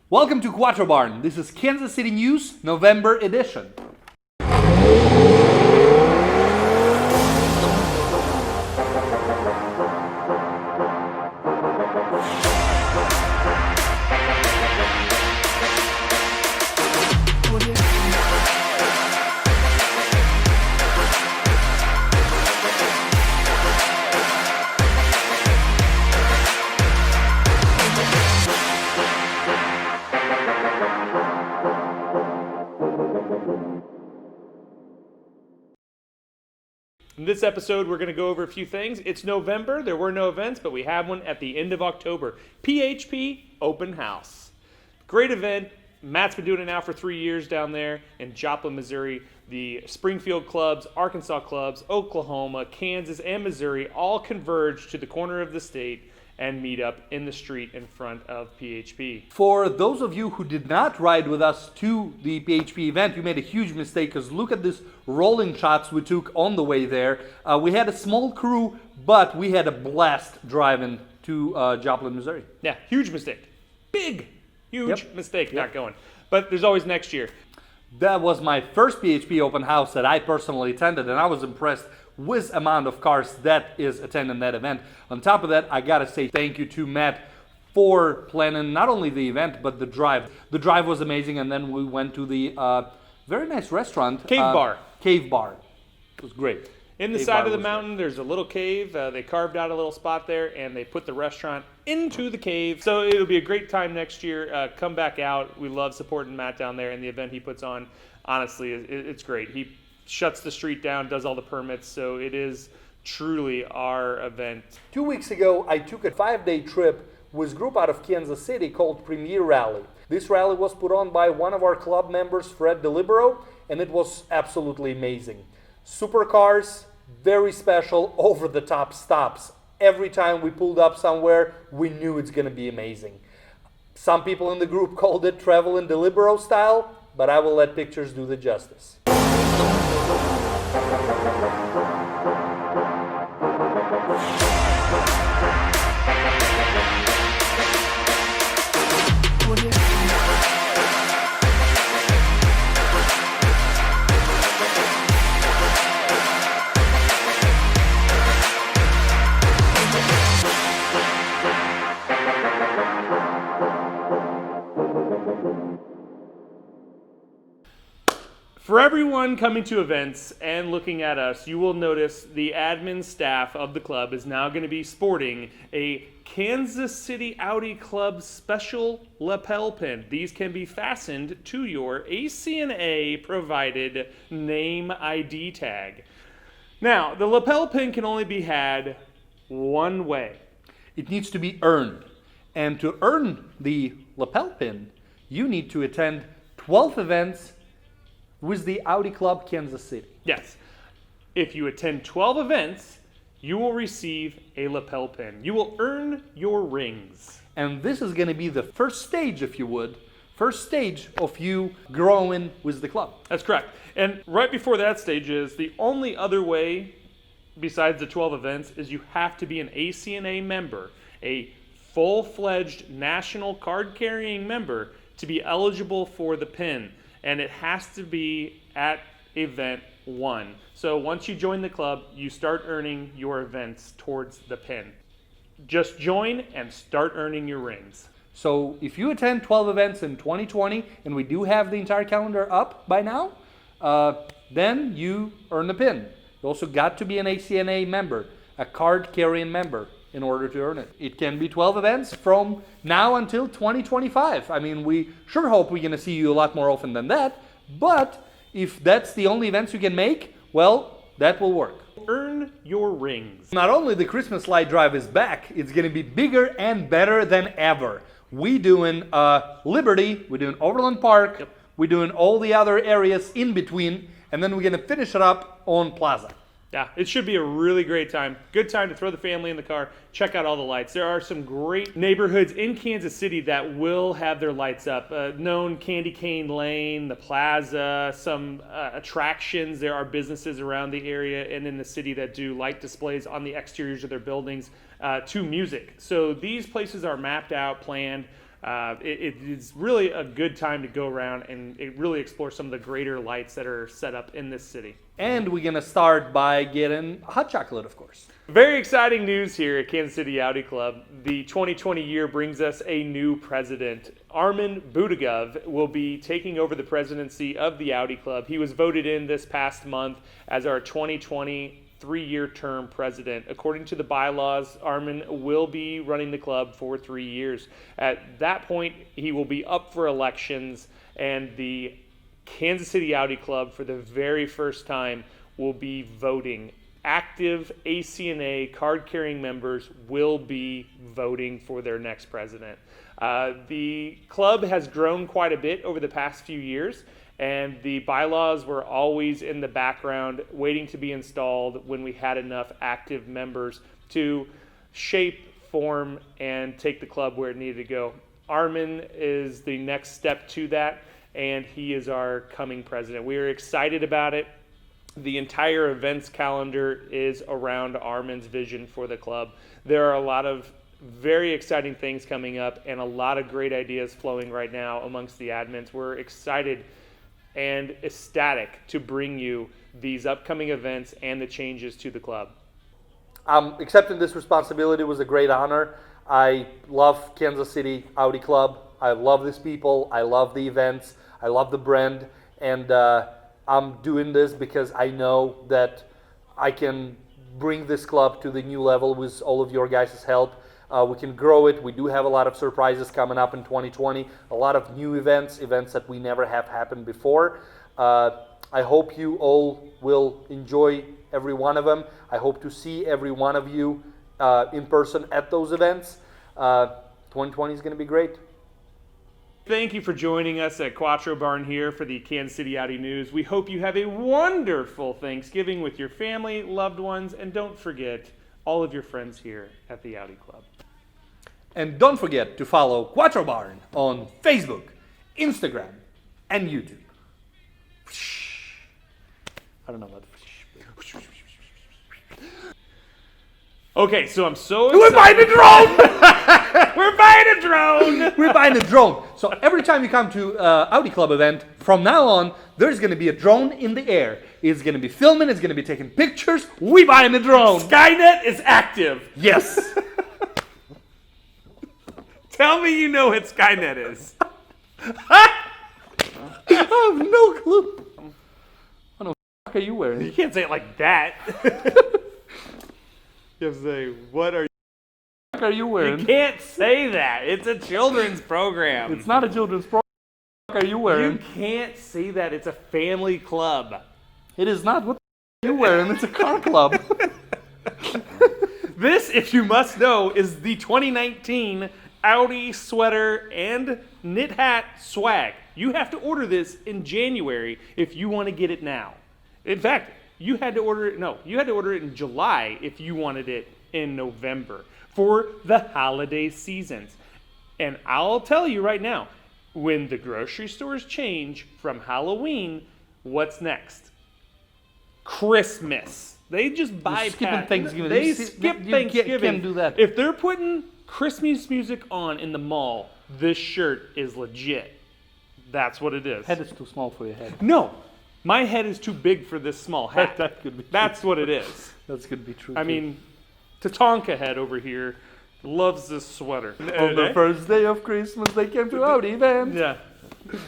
Welcome to QuattroBarn. This is Kansas City News, November edition. In this episode, we're going to go over a few things. It's November. There were no events, but we have one at the end of October. PHP Open House. Great event. Matt's been doing it now for 3 years down there in Joplin, Missouri. The Springfield clubs, Arkansas clubs, Oklahoma, Kansas, and Missouri all converge to the corner of the state and meet up in the street in front of PHP. For those of you who did not ride with us to the PHP event, you made a huge mistake because look at this rolling shots we took on the way there. We had a small crew, but we had a blast driving to Joplin, Missouri. Yeah, huge mistake. Huge mistake not going. But there's always next year. That was my first PHP open house that I personally attended, and I was impressed with the amount of cars that is attending that event. On top of that, I gotta say thank you to Matt for planning not only the event, but the drive. The drive was amazing, and then we went to the very nice restaurant. Cave Bar. Cave Bar. It was great. In the Cave side Bar of the was mountain, great. there's a little cave. They carved out a little spot there, and they put the restaurant into the cave. So it'll be a great time next year. Come back out. We love supporting Matt down there, and the event he puts on, honestly, it's great. He shuts the street down, does all the permits, so it is truly our event. 2 weeks ago, I took a 5-day trip with a group out of Kansas City called Premierroadrally. This rally was put on by one of our club members, Fred DeLibero, and it was absolutely amazing. Supercars, very special, over-the-top stops. Every time we pulled up somewhere, we knew it's going to be amazing. Some people in the group called it travel in DeLibero style, but I will let pictures do the justice. For everyone coming to events and looking at us, you will notice the admin staff of the club is now going to be sporting a Kansas City Audi Club special lapel pin. These can be fastened to your ACNA provided name ID tag. Now, the lapel pin can only be had one way. It needs to be earned. And to earn the lapel pin, you need to attend 12 events with the Audi Club Kansas City. Yes. If you attend 12 events, you will receive a lapel pin. You will earn your rings. And this is going to be the first stage, if you would, first stage of you growing with the club. That's correct. And right before that stage is the only other way besides the 12 events is you have to be an ACNA member, a full-fledged national card-carrying member to be eligible for the pin. And it has to be at event 1. So once you join the club, you start earning your events towards the pin. Just join and start earning your rings. So if you attend 12 events in 2020, and we do have the entire calendar up by now, then you earn the pin. You also got to be an ACNA member, a card-carrying member, in order to earn it. It can be 12 events from now until 2025. I mean, we sure hope we're going to see you a lot more often than that, but if that's the only events you can make, well, that will work. Earn your rings. Not only the Christmas light drive is back, it's going to be bigger and better than ever. We doing Liberty, we're doing Overland Park, we're doing all the other areas in between, and then we're going to finish it up on Plaza. Yeah, it should be a really great time. Good time to throw the family in the car, check out all the lights. There are some great neighborhoods in Kansas City that will have their lights up. Known Candy Cane Lane, the Plaza, some attractions. There are businesses around the area and in the city that do light displays on the exteriors of their buildings to music. So these places are mapped out, planned. It's really a good time to go around and really explore some of the greater lights that are set up in this city. And we're going to start by getting hot chocolate, of course. Very exciting news here at Kansas City Audi Club. The 2020 year brings us a new president. Armin Budagov will be taking over the presidency of the Audi Club. He was voted in this past month as our 2020 three-year term president. According to the bylaws, Armin will be running the club for 3 years. At that point, he will be up for elections, and the Kansas City Audi Club, for the very first time, will be voting. Active ACNA card-carrying members will be voting for their next president. The club has grown quite a bit over the past few years, and the bylaws were always in the background waiting to be installed when we had enough active members to shape, form, and take the club where it needed to go. Armin is the next step to that, and he is our coming president. We are excited about it. The entire events calendar is around Armin's vision for the club. There are a lot of very exciting things coming up and a lot of great ideas flowing right now amongst the admins. We're excited and ecstatic to bring you these upcoming events and the changes to the club. Accepting this responsibility was a great honor. I love Kansas City Audi Club. I love these people. I love the events. I love the brand. And I'm doing this because I know that I can bring this club to the new level with all of your guys' help. We can grow it. We do have a lot of surprises coming up in 2020, a lot of new events that we never have happened before. I hope you all will enjoy every one of them. I hope to see every one of you in person at those events. 2020 is going to be great. Thank you for joining us at QuattroBarn here for the Kansas City Audi News. We hope you have a wonderful Thanksgiving with your family, loved ones, and don't forget all of your friends here at the Audi Club. And don't forget to follow QuattroBarn on Facebook, Instagram, and YouTube. I don't know what. Okay, so I'm so excited. We're buying a drone! We're buying a drone! We're buying a drone. So every time you come to Audi Club event, from now on, there's going to be a drone in the air. It's going to be filming, it's going to be taking pictures. We're buying a drone. Skynet is active. Yes. Tell me you know what Skynet is. I have no clue. What the fuck are you wearing? You can't say it like that. You have to say, what are you wearing? You can't say that. It's a children's program. It's not a children's program. What are you wearing? You can't say that. It's a family club. It is not. What are you wearing? It's a car club. This, if you must know, is the 2019 Audi sweater and knit hat swag. You have to order this in January if you want to get it now. In fact, you had to order it in July if you wanted it in November for the holiday seasons. And I'll tell you right now, when the grocery stores change from Halloween, what's next? Christmas. They just bypass Thanksgiving. They skip Thanksgiving. You can't do that. If they're putting Christmas music on in the mall, this shirt is legit. That's what it is. Head is too small for your head. No, my head is too big for this small hat. That could be true. That's what it is. That could be true. I mean, Tatanka head over here loves this sweater. On the first day of Christmas, they came to Audi event. Yeah.